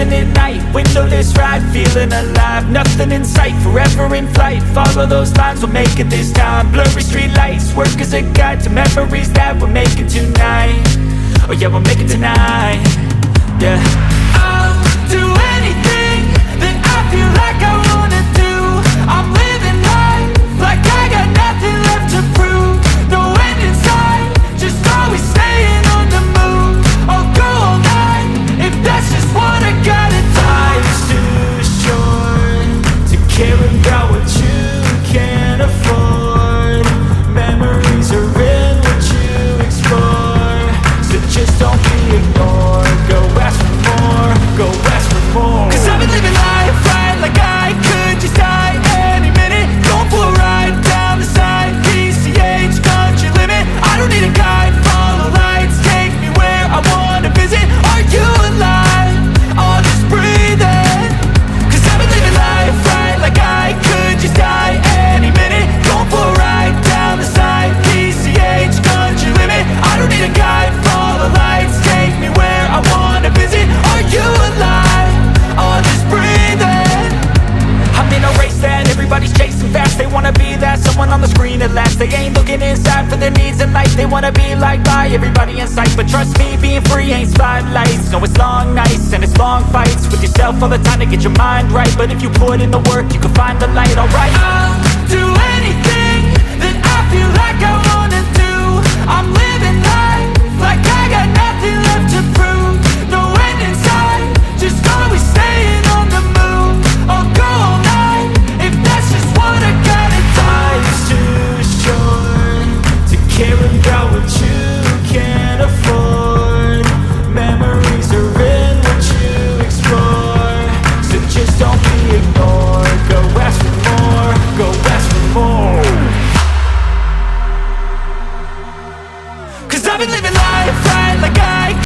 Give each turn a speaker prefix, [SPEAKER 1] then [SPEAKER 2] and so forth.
[SPEAKER 1] Silent at night, windowless ride, feeling alive. Nothing in sight, forever in flight. Follow those lines, we'll make it this time. Blurry street lights, work as a guide to memories that we're making tonight. Oh yeah, we'll make it tonight. Yeah. I'll do anything that I feel like I wanna do. I'm living life like I got nothing left to prove. No end in sight, just always staying on the move. I'll go all night if that's just what I gotta do. Life's too short to care about what you can't afford. Memories are in what you explore, so just don't be ignored. Go ask for more, go ask for more. 'Cause I've been living life right like I could just die any minute. Going for a ride down the side, PCH, country limit. I don't need a guide, follow lights, take me where I wanna visit. Are you alive? Or just breathing? 'Cause I've been living life right like I could just die any minute. Going for a ride down the side, PCH, country limit. I don't need a guide, follow lights, take me where I wanna visit. Are you alive? Or just breathing? I'm in a race that everybody's chasing fast. They wanna be that someone on the screen at last. They ain't looking inside for their needs in life. They wanna be liked by everybody in sight. But trust me, being free ain't spotlights. No, it's long nights and it's long fights with yourself all the time to get your mind right. But if you put in the work, you can find the light, alright? I'll do anything that I feel like I wanna do. I'm living life like I got nothing left to prove. No end in sight, just always staying on the move. I'll go all night if that's just what I gotta do. Life's too short to care about what you